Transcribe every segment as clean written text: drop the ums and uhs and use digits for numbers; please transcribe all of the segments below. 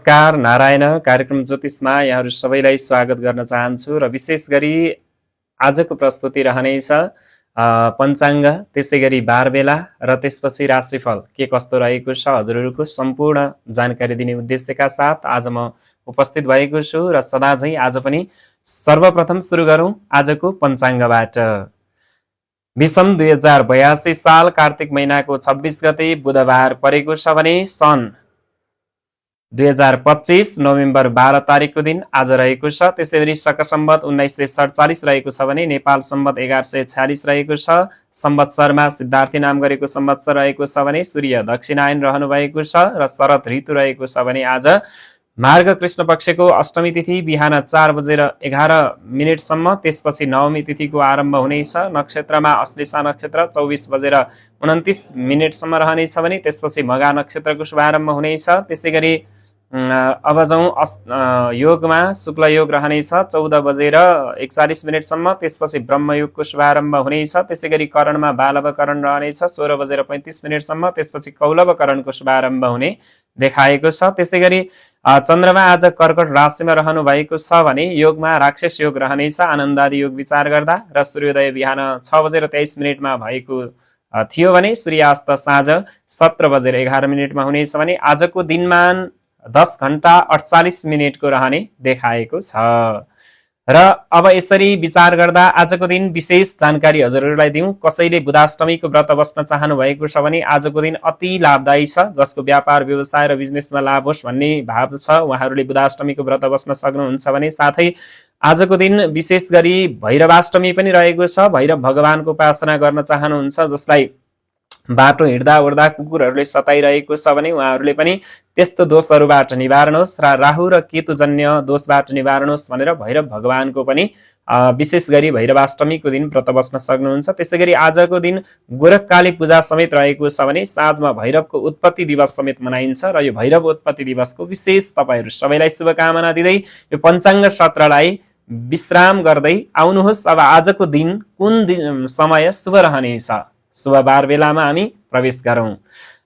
नमस्कार नारायण कार्यक्रम ज्योतिषमा यहाँहरू सबैलाई स्वागत गर्न चाहन्छु र विशेष गरी आजको प्रस्तुति रहनेछ पञ्चाङ्ग, त्यसैगरी बारबेला र त्यसपछि राशिफल के कस्तो रहेको छ हजुरहरूको सम्पूर्ण जानकारी दिने उद्देश्यका साथ आज म उपस्थित भएको छु र सदा झैं आज पनि सर्वप्रथम सुरु गरौं आजको पञ्चाङ्गबाट। विषम 2082 साल कार्तिक महिनाको 26 गते बुधबार परेको छ भने सन् 2025 नोभेम्बर 12 तारिकको दिन आज रहेको छ। त्यसैगरी शक सम्वत 1947 रहेको छ भने नेपाल सम्वत 1146 रहेको छ। संवत्सरमा सिद्धार्थी नाम गरेको संवत्सर रहेको छ भने सूर्य दक्षिणायन रहनु भएको छ र शरद ऋतु रहेको छ भने आज मार्ग कृष्ण पक्षको अष्टमी तिथि बिहान 4:11 सम्म, त्यसपछि नवमी तिथिको आरम्भ हुनेछ। नक्षत्रमा अश्लेषा नक्षत्र 24:29 सम्म रहनेछ भने त्यसपछि मघा नक्षत्रको शुभारम्भ हुनेछ। त्यसैगरी अब जाउँ योगमा शुक्ल योग रहनेछ 14:41 सम्म, त्यसपछि ब्रह्मयोगको शुभारम्भ हुनेछ। त्यसैगरी करणमा बालव करण रहनेछ 16:35 सम्म, त्यसपछि कौलव करणको शुभारम्भ हुने देखाएको छ। त्यसैगरी चन्द्रमा आज कर्कट राशिमा रहनु भएको छ भने योगमा राक्षस योग रहनेछ आनन्दादि योग विचार गर्दा र सूर्योदय बिहान 6:23 मा भएको थियो भने सूर्यास्त साँझ 17:11 मा हुनेछ भने आजको दिनमान 10 घण्टा 48 मिनेटको रहने देखाएको छ। र अब यसरी विचार गर्दा आजको दिन विशेष जानकारी हजुरहरूलाई दिउँ। कसैले बुधाष्टमीको व्रत बस्न चाहनु भएको छ भने आजको दिन अति लाभदायी छ। जसको व्यापार व्यवसाय र बिजनेसमा लाभ होस् भन्ने भाव छ उहाँहरूले बुधाष्टमीको व्रत बस्न सक्नुहुन्छ भने साथै आजको दिन विशेष गरी भैरवाष्टमी पनि रहेको छ। भैरव भगवानको उपासना गर्न चाहनुहुन्छ जसलाई बाटो हिँड्दा ओर्दा कुकुरहरूले सताइरहेको छ भने उहाँहरूले पनि त्यस्तो दोषहरूबाट निवारण होस् र राहु र केतुजन्य दोषबाट निवारण होस् भनेर भैरव भगवानको पनि विशेष गरी भैरवाष्टमीको दिन व्रत बस्न सक्नुहुन्छ। त्यसैगरी आजको दिन गोरखकाली पूजा समेत रहेको छ भने साँझमा भैरवको उत्पत्ति दिवस समेत मनाइन्छ र यो भैरव उत्पत्ति दिवसको विशेष तपाईहरू सबैलाई शुभकामना दिँदै यो पञ्चाङ्ग सत्रलाई विश्राम गर्दै आउनुहोस्। अब आजको दिन कुन समय शुभ रहनेछ शुभ बार बेलामा हामी प्रवेश गरौं।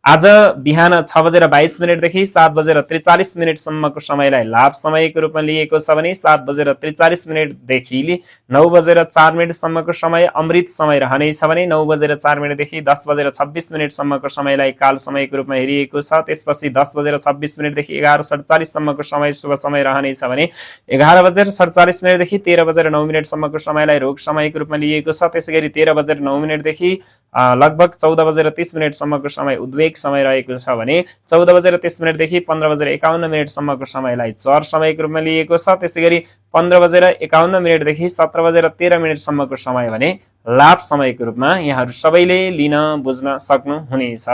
आज बिहान 6:22 देखि 7:43 सम्मको समयलाई लाभ समयको रूपमा लिएको छ भने 7:43 देखि 9:04 सम्मको समय अमृत समय रहनेछ भने 9:04 देखि 10:26 सम्मको समयलाई काल समयको रूपमा हेरिएको छ। त्यसपछि 10:26 देखि 11:47 सम्मको समय शुभ समय रहनेछ भने 11:47 देखि 13:09 सम्मको समयलाई रोग समयको रूपमा लिएको छ। त्यसैगरी 13:09 देखि लगभग 14:30 सम्मको समय उद्वेग समय रहेको छ भने 14:30 देखि 15:51 सम्मको समयलाई चर समयको रूपमा लिएको छ। त्यसैगरी 15:51 देखि 17:13 सम्मको समय भने लाभ समयको रूपमा यहाँहरू सबैले लिन बुझ्न सक्नु हुनेछ।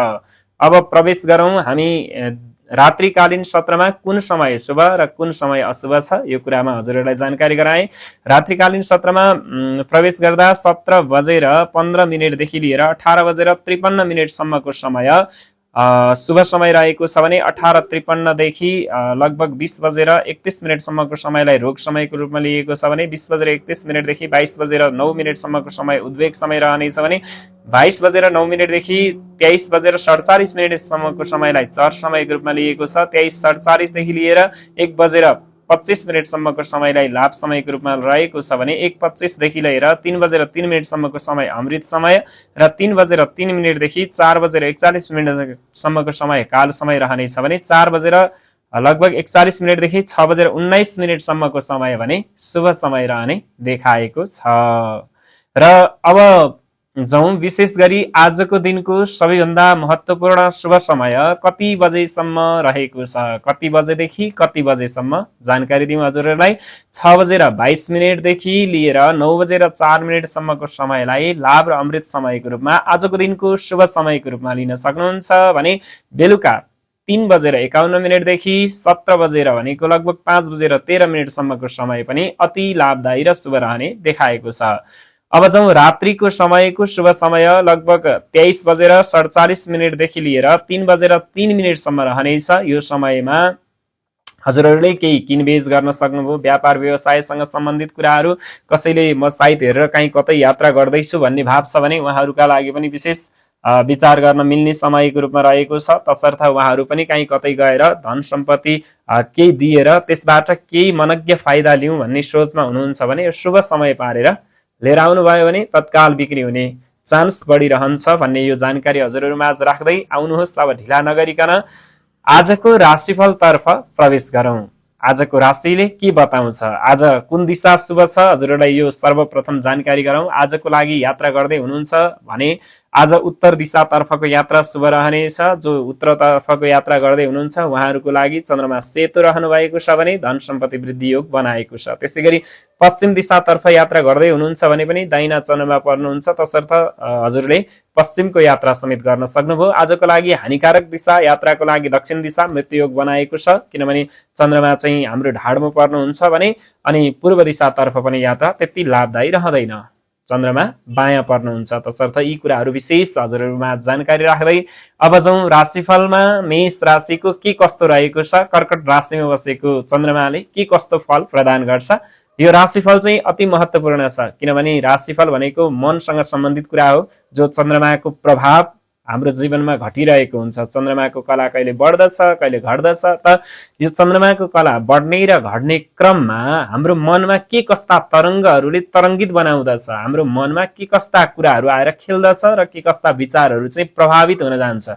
अब प्रवेश गरौं हामी रात्रिकालीन सत्रमा कुन समय शुभ र कुन समय अशुभ छ यो कुरामा हजुरहरूलाई जानकारी गराए। रात्रिकालीन सत्रमा प्रवेश गर्दा 17:15 देखि लिएर 18:53 सम्मको समय शुभ समय रहेको छ भने 18:53 देखि लगभग 20:31 सम्मको समयलाई रोग समयको रूपमा लिएको छ भने 20:31 देखि 22:09 सम्मको समय उद्वेग समय रहनेछ भने 22:09 देखि 23:47 सम्मको समयलाई चर समयको रूपमा लिएको छ। 23:47 देखि लिएर 1:25 सम्मको समयलाई लाभ समयको रूपमा रहेको छ भने 1:25 देखि लिएर 3:03 सम्मको समय अमृत समय र 3:03 देखि 4:41 सम्मको समय काल समय रहनेछ भने 4:41 देखि 6:19 सम्मको समय भने शुभ समय रहने देखाएको छ। र अब जाउँ विशेष गरी आजको दिनको सबैभन्दा महत्त्वपूर्ण शुभ समय कति बजेसम्म रहेको छ, कति बजेदेखि कति बजेसम्म जानकारी दिउँ हजुरहरूलाई। 6:22 देखि लिएर 9:04 सम्मको समयलाई लाभ र अमृत समयको रूपमा आजको दिनको शुभ समयको रूपमा लिन सक्नुहुन्छ भने बेलुका 3:51 देखि 17 बजेर भनेको लगभग 5:13 सम्मको समय पनि अति लाभदायी र शुभ रहने देखाएको छ। अब जाउँ रात्रिको समयको शुभ समय लगभग 23:47 देखि लिएर 3:03 सम्म रहनेछ। यो समयमा हजुरहरूले केही किनबेच गर्न सक्नुभयो, व्यापार व्यवसायसँग सम्बन्धित कुराहरू, कसैले म साइट हेरेर कहीँ कतै यात्रा गर्दैछु भन्ने भाव छ भने उहाँहरूका लागि पनि विशेष विचार गर्न मिल्ने समयको रूपमा रहेको छ। तसर्थ उहाँहरू पनि कहीँ कतै गएर धन सम्पत्ति केही दिएर त्यसबाट केही मनज्ञ फाइदा लिउँ भन्ने सोचमा हुनुहुन्छ भने यो शुभ समय पारेर लिएर आउनुभयो भने तत्काल बिक्री हुने चान्स बढिरहन्छ भन्ने यो जानकारी हजुरहरूमाझ राख्दै आउनुहोस्। अब ढिला नगरिकन आजको राशिफलतर्फ प्रवेश गरौँ। आजको राशिले के बताउँछ, आज कुन दिशा शुभ छ, हजुरहरूलाई यो सर्वप्रथम जानकारी गरौँ। आजको लागि यात्रा गर्दै हुनुहुन्छ भने आज उत्तर दिशातर्फको यात्रा शुभ रहनेछ। जो उत्तरतर्फको यात्रा गर्दै हुनुहुन्छ उहाँहरूको लागि चन्द्रमा सेतो रहनु भएको छ भने धन सम्पत्ति वृद्धि योग बनाएको छ। त्यसै गरी पश्चिम दिशातर्फ यात्रा गर्दै हुनुहुन्छ भने पनि दाहिना चन्द्रमा पर्नुहुन्छ, तसर्थ हजुरले पश्चिमको यात्रा समेत गर्न सक्नुभयो। आजको लागि हानिकारक दिशा यात्राको लागि दक्षिण दिशा मृत्यु योग बनाएको छ, किनभने चन्द्रमा चाहिँ हाम्रो ढाडमा पर्नुहुन्छ भने। अनि पूर्व दिशातर्फ पनि यात्रा त्यति लाभदायी रहँदैन, चन्द्रमा बायाँ पर्नुहुन्छ। तसर्थ यी कुराहरू विशेष हजुरहरूमा जानकारी राख्दै अब जाउँ राशिफलमा। मेष राशिको के कस्तो रहेको छ, कर्कट राशिमा बसेको चन्द्रमाले के कस्तो फल प्रदान गर्छ। यो राशिफल चाहिँ अति महत्त्वपूर्ण छ, किनभने राशिफल भनेको मनसँग सम्बन्धित कुरा हो। जो चन्द्रमाको प्रभाव हाम्रो जीवनमा घटिरहेको हुन्छ, चन्द्रमाको कला कहिले बढ्दछ कहिले घट्दछ। त यो चन्द्रमाको कला बढ्ने र घट्ने क्रममा हाम्रो मनमा के कस्ता तरङ्गहरूले तरङ्गित बनाउँदछ, हाम्रो मनमा के कस्ता कुराहरू आएर खेल्दछ र के कस्ता विचारहरू चाहिँ प्रभावित हुन जान्छ।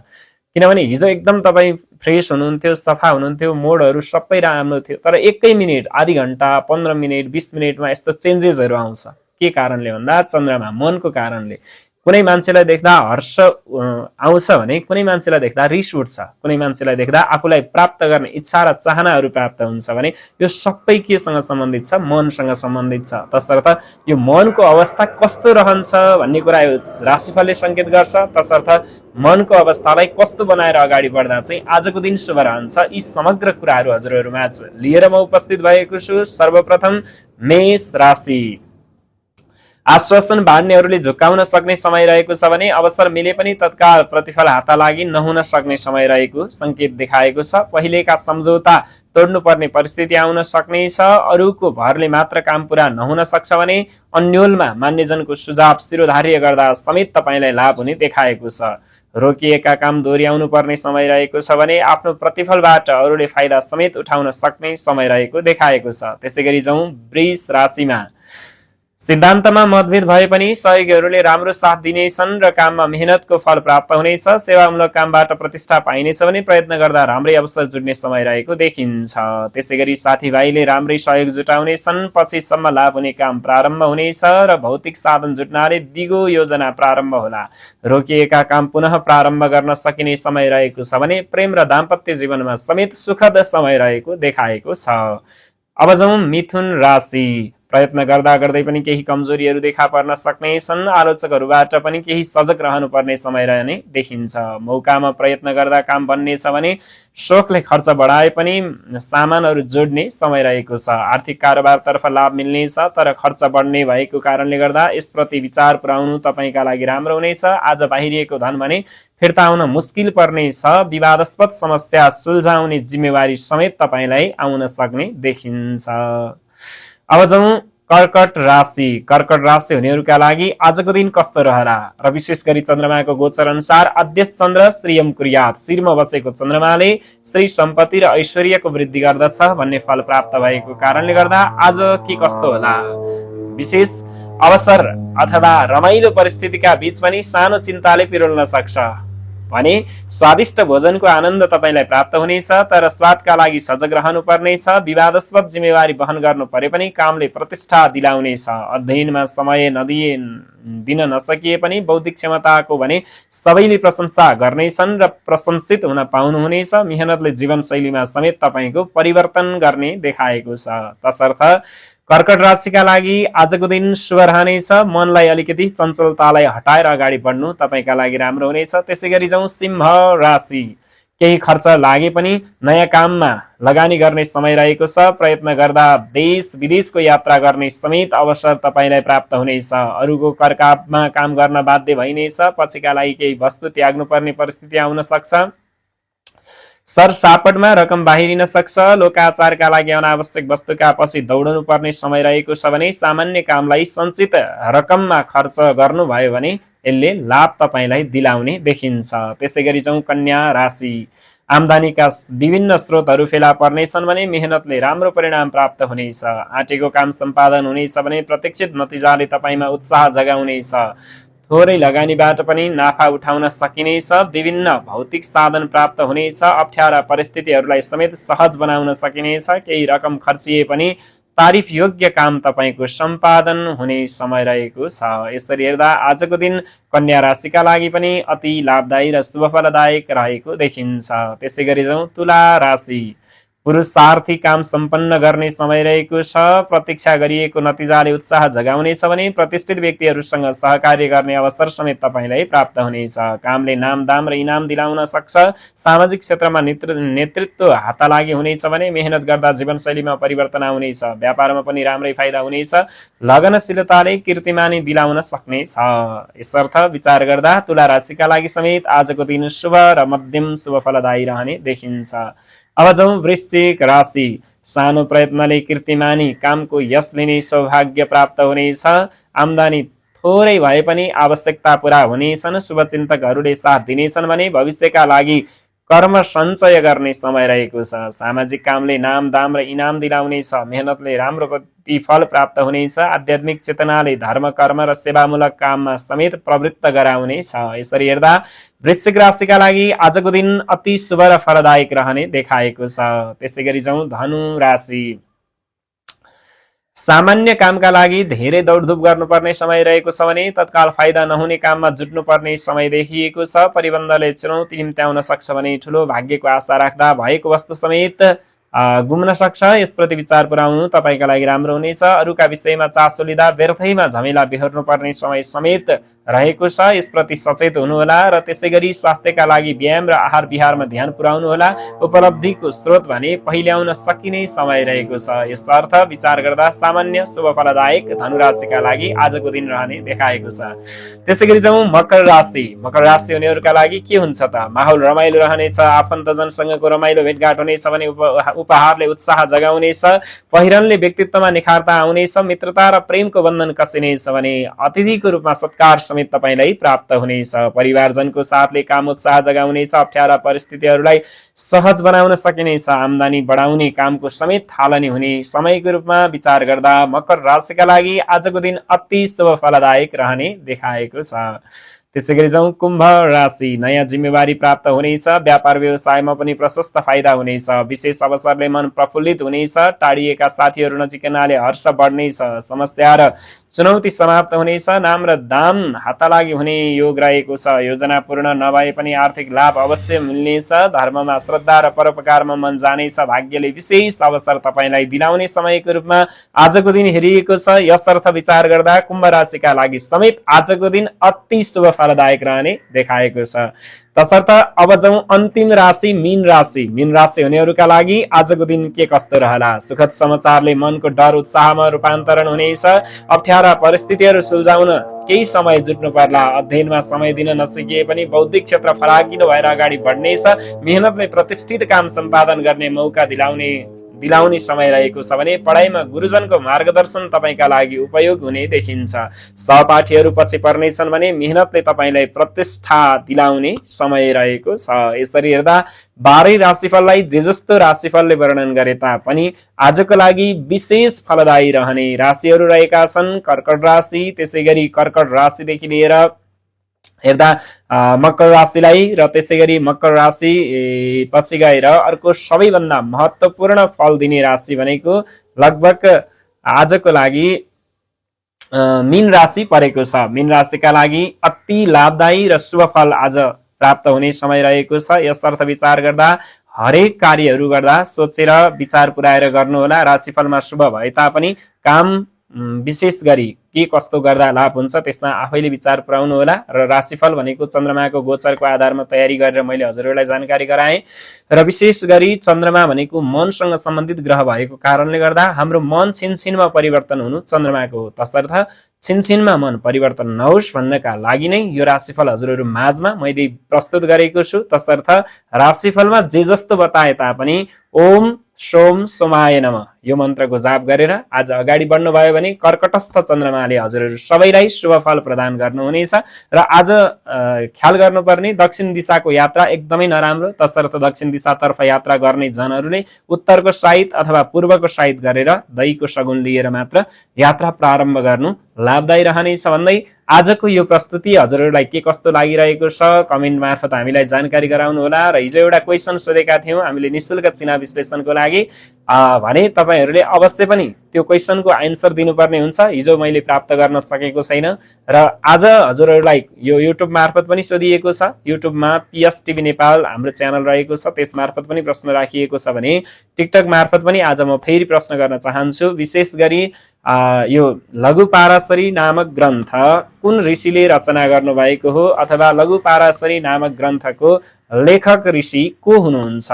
किनभने हिजो एकदम तपाईँ फ्रेस हुनुहुन्थ्यो, सफा हुनुहुन्थ्यो, मोडहरू सबै राम्रो थियो, तर एकै मिनट, आधी घन्टा, 15 मिनट, 20 मिनटमा यस्तो चेन्जेसहरू आउँछ। के कारणले भन्दा चन्द्रमा मनको कारणले। कुनै मान्छेलाई देख्दा हर्ष आउँछ भने कुनै मान्छेलाई देख्दा रिस उठ्छ, कुनै मान्छेलाई देख्दा आफूलाई प्राप्त गर्ने इच्छा र चाहनाहरू प्राप्त हुन्छ भने यो सबै केसँग सम्बन्धित छ, मनसँग सम्बन्धित छ। तसर्थ यो मनको अवस्था कस्तो रहन्छ भन्ने कुरा यो राशिफलले सङ्केत गर्छ। तसर्थ मनको अवस्थालाई कस्तो बनाएर अगाडि बढ्दा चाहिँ आजको दिन शुभ रहन्छ, यी समग्र कुराहरू हजुरहरूमा लिएर म उपस्थित भएको छु। सर्वप्रथम मेष राशि, आश्वासन बाँड्नेहरूले झुक्काउन सक्ने समय रहेको छ भने अवसर मिले पनि तत्काल प्रतिफल हात लागि नहुन सक्ने समय रहेको सङ्केत देखाएको छ। पहिलेका सम्झौता तोड्नुपर्ने परिस्थिति आउन सक्ने छ। अरूको भरले मात्र काम पुरा नहुन सक्छ भने अन्यलमा मान्यजनको सुझाव शिरोधार्य गर्दा समेत तपाईँलाई लाभ हुने देखाएको छ। रोकिएका काम दोहोऱ्याउनु पर्ने समय रहेको छ भने आफ्नो प्रतिफलबाट अरूले फाइदा समेत उठाउन सक्ने समय रहेको देखाएको छ। त्यसै गरी जाउँ वृष राशिमा, सिद्धान्तमा मतभेद भए पनि सहयोगीहरूले राम्रो साथ दिनेछन् र काममा मेहनतको फल प्राप्त हुनेछ। सेवामूलक कामबाट प्रतिष्ठा पाइनेछ भने प्रयत्न गर्दा राम्रै अवसर जुट्ने समय रहेको देखिन्छ। त्यसै गरी साथीभाइले राम्रै सहयोग जुटाउनेछन्। पछिसम्म लाभ हुने काम प्रारम्भ हुनेछ र भौतिक साधन जुट्नाले दिगो योजना प्रारम्भ होला। रोकिएका काम पुनः प्रारम्भ गर्न सकिने समय रहेको छ भने प्रेम र दाम्पत्य जीवनमा समेत सुखद समय रहेको देखाएको छ। अब जाउँ मिथुन राशि, प्रयत्न गर्दा गर्दै पनि केही कमजोरीहरू देखा पर्न सक्ने छन्। आलोचकहरूबाट पनि केही सजग रहनुपर्ने समय रहने देखिन्छ। मौकामा प्रयत्न गर्दा काम बन्नेछ भने सोखले खर्च बढाए पनि सामानहरू जोड्ने समय रहेको छ। आर्थिक कारोबारतर्फ लाभ मिल्नेछ, तर खर्च बढ्ने भएको कारणले गर्दा यसप्रति विचार पुर्याउनु तपाईँका लागि राम्रो हुनेछ। आज बाहिरिएको धन भने फिर्ता आउन मुस्किल पर्नेछ। विवादास्पद समस्या सुल्झाउने जिम्मेवारी समेत तपाईँलाई आउन सक्ने देखिन्छ। अब जाउँ कर्कट राशि, कर्कट राशि हुनेहरूका लागि आजको दिन कस्तो रहला र विशेष गरी चन्द्रमाको गोचर अनुसार आद्यश चन्द्र श्रीयम कुर्यात, शिरमा बसेको चन्द्रमाले श्री सम्पत्ति र ऐश्वर्यको वृद्धि गर्दछ भन्ने फल प्राप्त भएको कारणले गर्दा आज के कस्तो होला। विशेष अवसर अथवा रमाइलो परिस्थितिका बीच पनि सानो चिन्ताले पिरोल्न सक्छ भने स्वादिष्ट भोजनको आनन्द तपाईँलाई प्राप्त हुनेछ, तर स्वादका लागि सजग रहनुपर्नेछ। विवादास्पद जिम्मेवारी वहन गर्नु परे पनि कामले प्रतिष्ठा दिलाउनेछ। अध्ययनमा समय दिन नसकिए पनि बौद्धिक क्षमताको भने सबैले प्रशंसा गर्नेछन् र प्रशंसित हुन पाउनुहुनेछ। मेहनतले जीवनशैलीमा समेत तपाईँको परिवर्तन गर्ने देखाएको छ। तसर्थ कर्कट राशिका लागि आजको दिन शुभ रहनेछ। मनलाई अलिकति चञ्चलतालाई हटाएर अगाडि बढ्नु तपाईँका लागि राम्रो हुनेछ। त्यसै गरी जाउँ सिंह राशि, केही खर्च लागे पनि नयाँ काममा लगानी गर्ने समय रहेको छ। प्रयत्न गर्दा देश विदेशको यात्रा गर्ने समेत अवसर तपाईँलाई प्राप्त हुनेछ। अरूको करकापमा काम गर्न बाध्य भइनेछ। पछिका लागि केही वस्तु त्याग्नुपर्ने परिस्थिति आउन सक्छ। सरसापटमा रकम बाहिरिन सक्छ। लोकाचारका लागि अनावश्यक वस्तुका पछि दौडनु पर्ने समय रहेको छ भने सामान्य कामलाई सञ्चित रकममा खर्च गर्नुभयो भने यसले लाभ तपाईलाई दिलाउने देखिन्छ। त्यसैगरी जाउँ कन्या राशि। आम्दानीका विभिन्न स्रोतहरू फेला पर्नेछन् भने मेहनतले राम्रो परिणाम प्राप्त हुनेछ। आँटेको काम सम्पादन हुनेछ भने प्रतीक्षित नतिजाले तपाईमा उत्साह जगाउनेछ। थोरै लगानीबाट पनि नाफा उठाउन सकिनेछ। विभिन्न भौतिक साधन प्राप्त हुनेछ। अप्ठ्यारा परिस्थितिहरूलाई समेत सहज बनाउन सकिनेछ। केही रकम खर्चिए पनि तारिफ योग्य काम तपाईको सम्पादन हुने समय रहेको छ। यसरी हेर्दा आजको दिन कन्या राशिका लागि पनि अति लाभदायी र शुभफलदायक रहेको देखिन्छ। त्यसैगरी जाउँ तुला राशि। पुरुषार्थी काम सम्पन्न गर्ने समय रहेको छ। प्रतीक्षा गरिएको नतिजाले उत्साह जगाउनेछ भने प्रतिष्ठित व्यक्तिहरूसँग सहकार्य गर्ने अवसर समेत तपाईलाई प्राप्त हुनेछ। कामले नाम दाम र इनाम दिलाउन सक्छ। सामाजिक क्षेत्रमा नेतृत्व हातलागी हुनेछ भने मेहनत गर्दा जीवनशैलीमा परिवर्तन आउनेछ। व्यापारमा पनि राम्रै फाइदा हुनेछ। लगनशीलताले कीर्तिमानी दिलाउन सक्नेछ। यसर्थ विचार गर्दा तुला राशिका लागि समेत आजको दिन शुभ र मध्यम शुभफलदायी रहने देखिन्छ। अब जाउँ वृश्चिक राशि। सानो प्रयत्नले कीर्तिमानी कामको यश लिने सौभाग्य प्राप्त हुनेछ। आम्दानी थोरै भए पनि आवश्यकता पूरा हुनेछन्। शुभचिन्तकहरूले साथ दिनेछन् भने भविष्यका लागि कर्म सञ्चय गर्ने समय रहेको छ। सामाजिक कामले नाम दाम र इनाम दिलाउनेछ। मेहनतले राम्रो प्रतिफल प्राप्त हुनेछ। आध्यात्मिक चेतनाले धर्म कर्म र सेवामूलक काममा समेत प्रवृत्त गराउनेछ। यसरी हेर्दा वृश्चिक राशिका लागि आजको दिन अति शुभ र फलदायक रहने देखाएको छ। त्यसैगरी जाउँ धनु राशि। सामान्य कामका लागि धेरै दौडधुप गर्नुपर्ने समय रहेको छ भने तत्काल फाइदा नहुने काममा जुट्नुपर्ने समय देखिएको छ। परिबन्धले चुनौती निम्त्याउन सक्छ भने ठुलो भाग्यको आशा राख्दा भएको वस्तु समेत गुम्न सक्छ। यसप्रति विचार पुर्याउनु तपाईका लागि राम्रो हुनेछ। अरूका विषयमा चासो लिँदा व्यर्थैमा झमेला बेहोर्नु पर्ने समय समेत रहेको छ। यसप्रति सचेत हुनुहोला र त्यसैगरी स्वास्थ्यका लागि व्यायाम र आहार विहारमा ध्यान पुर्याउनु होला। उपलब्धिको स्रोत भने पहिल्याउन सकिने समय रहेको छ। यसर्थ विचार गर्दा सामान्य शुभ फलदायक धनुराशिका लागि आजको दिन रहने देखाएको छ। त्यसैगरी जाउँ मकर राशि। मकर राशि हुनेहरूका लागि के हुन्छ त? माहौल रमाइलो रहनेछ। आफन्तजनसँगको रमाइलो भेटघाट हुनेछ भने उपहारले उत्साह जगाउनेछ। पहिरनले व्यक्तित्वमा निखारता आउनेछ। मित्रता र प्रेमको बन्धन कसिनेछ भने अतिथिको रूपमा सत्कार समेत तपाईलाई प्राप्त हुनेछ। परिवारजनको साथले काम उत्साह जगाउनेछ। अप्ठ्यारा परिस्थितिहरूलाई सहज बनाउन सकिनेछ। आम्दानी बढाउने कामको समेत थालनी हुने समयको रूपमा विचार गर्दा मकर राशिका लागि आजको दिन अति शुभ फलदायक रहने देखाएको छ। त्यसैगरी जाउँ कुम्भ राशि। नयाँ जिम्मेवारी प्राप्त हुनेछ। व्यापार व्यवसायमा पनि प्रशस्त फाइदा हुनेछ। विशेष अवसरले मन प्रफुल्लित हुनेछ। टाढिएका साथीहरू नजिकनाले हर्ष बढ्नेछ। समस्या र चुनौती समाप्त हुनेछ। नाम र दाम हातलागी हुने योग रहेको छ। योजना पूर्ण नभए पनि आर्थिक लाभ अवश्य मिल्नेछ। धर्ममा श्रद्धा र परोपकारमा मन जानेछ। भाग्यले विशेष अवसर तपाईलाई दिलाउने समयको रूपमा आजको दिन हेरिएको छ। यसर्थ विचार गर्दा कुम्भ राशिका लागि समेत आजको दिन अति शुभ फलदायक रहने देखाएको छ। तसर्थ अब जाउँ अन्तिम राशि मीन राशि। मीन राशि हुनेहरूका लागि आजको दिन के कस्तो रहला? सुखद समाचारले मनको डर उत्साहमा रूपान्तरण हुनेछ। अप्ठ्यारा परिस्थितिहरू सुल्झाउन केही समय जुट्नु पर्ला। अध्ययनमा समय दिन नसकिए पनि बौद्धिक क्षेत्र फराकिलो भएर अगाडि बढ्नेछ। मेहनतले प्रतिष्ठित काम सम्पादन गर्ने मौका दिलाउने समय रहेको छ भने पढाइमा गुरुजनको मार्गदर्शन तपाईका लागि उपयोग हुने देखिन्छ। सहपाठीहरू पछि पर्नेछन् भने मेहनतले तपाईलाई प्रतिष्ठा दिलाउने समय रहेको छ। यसरी हेर्दा 12 राशिफललाई जे जस्तो राशिफलले वर्णन गरे तापनि आजको लागि विशेष फलदायी रहने राशिहरू रहेका छन्। कर्कट राशि। त्यसैगरी कर्कट राशिदेखि लिएर हेर्दा मकर राशिलाई र त्यसैगरी मकर राशि पछि गएर अर्को सबैभन्दा महत्त्वपूर्ण फल दिने राशि भनेको लगभग आजको लागि मीन राशि परेको छ। मीन राशिका लागि अति लाभदायी र शुभ फल आज प्राप्त हुने समय रहेको छ। यसर्थ विचार गर्दा हरेक कार्यहरू गर्दा सोचेर विचार पुर्याएर गर्नुहोला। राशिफलमा शुभ भए तापनि काम विशेष गरी के कस्तो गर्दा लाभ हुन्छ त्यसमा आफैले विचार पुर्याउनु होला। र राशिफल भनेको चन्द्रमाको गोचरको आधारमा तयारी गरेर मैले हजुरहरूलाई जानकारी गराएँ। र विशेष गरी चन्द्रमा भनेको मनसँग सम्बन्धित ग्रह भएको कारणले गर्दा हाम्रो मन छिनछिनमा परिवर्तन हुनु चन्द्रमाको हो। तसर्थ छिनछिनमा मन परिवर्तन नहोस् भन्नका लागि नै यो राशिफल हजुरहरू माझमा मैले प्रस्तुत गरेको छु। तसर्थ राशिफलमा जे जस्तो बताए तापनि ओम सोम सोमाय नमः यो मन्त्रको जाप गरेर आज अगाडि बढ्नुभयो भने कर्कटस्थ चन्द्रमाले हजुरहरू सबैलाई शुभ फल प्रदान गर्नुहुनेछ। र आज ख्याल गर्नुपर्ने दक्षिण दिशाको यात्रा एकदमै नराम्रो, तसर्थ दक्षिण दिशातर्फ यात्रा गर्ने जनहरूले उत्तरको साइड अथवा पूर्वको साइड गरेर दहीको सगुन लिएर मात्र यात्रा प्रारम्भ गर्नु लाभदायी रहनेछ भन्दै आजको यो प्रस्तुति हजुरहरूलाई के कस्तो लागिरहेको छ कमेन्ट मार्फत हामीलाई जानकारी गराउनु होला। र हिजो एउटा क्वेसन सोधेका थियौँ हामीले निशुल्क चिना विश्लेषणको लागि भने तपाईहरूले अवश्य पनि त्यो क्वेसनको आन्सर दिनुपर्ने हुन्छ। हिजो मैले प्राप्त गर्न सकेको छैन र आज हजुरहरूलाई यो युट्युब मार्फत पनि सोधिएको छ। युट्युबमा पिएसटिभी नेपाल हाम्रो च्यानल रहेको छ, त्यस मार्फत पनि प्रश्न राखिएको छ भने टिकटक मार्फत पनि आज म फेरि प्रश्न गर्न चाहन्छु। विशेष गरी यो लघु पाराशरी नामक ग्रन्थ कुन ऋषिले रचना गर्नुभएको हो अथवा लघु पाराशरी नामक ग्रन्थको लेखक ऋषि को हुनुहुन्छ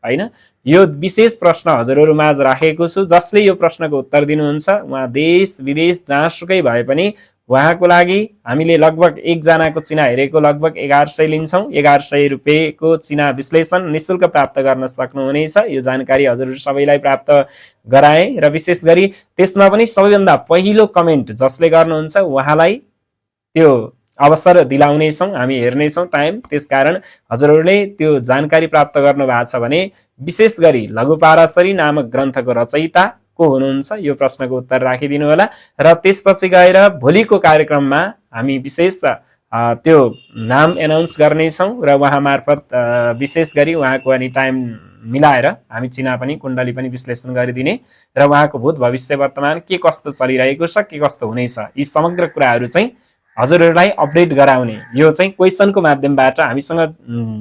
हैन, यो विशेष प्रश्न हजुरहरू माझ राखेको छु। जसले यो प्रश्नको उत्तर दिनुहुन्छ उहाँ देश विदेश जहाँसुकै भए पनि उहाँको लागि हामीले लगभग एकजनाको चिना हेरेको लगभग 1100 लिन्छौँ। 1100 रुपियाँको चिना विश्लेषण निशुल्क प्राप्त गर्न सक्नुहुनेछ। यो जानकारी हजुरहरू सबैलाई प्राप्त गराए र विशेष गरी त्यसमा पनि सबैभन्दा पहिलो कमेन्ट जसले गर्नुहुन्छ उहाँलाई त्यो अवसर दिलाउनेछौँ, हामी हेर्नेछौँ टाइम। त्यसकारण हजुरहरूले त्यो जानकारी प्राप्त गर्नु भएको छ भने विशेष गरी लघु पाराशरी नामक ग्रन्थको रचयिता को हुनुहुन्छ यो प्रश्नको उत्तर राखिदिनु होला। र त्यसपछि गएर भोलिको कार्यक्रममा हामी विशेष त्यो नाम एनाउन्स गर्नेछौँ र उहाँ मार्फत विशेष गरी उहाँको अनि टाइम मिलाएर हामी चिना पनि कुण्डली पनि विश्लेषण गरिदिने र उहाँको भूत भविष्य वर्तमान के कस्तो चलिरहेको छ के कस्तो हुनेछ यी समग्र कुराहरू चाहिँ हजुरहरूलाई अपडेट गराउने यो चाहिँ क्वेसनको माध्यमबाट हामीसँग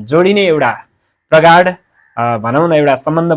जोडिने एउटा प्रगाढ भनौँ न एउटा सम्बन्ध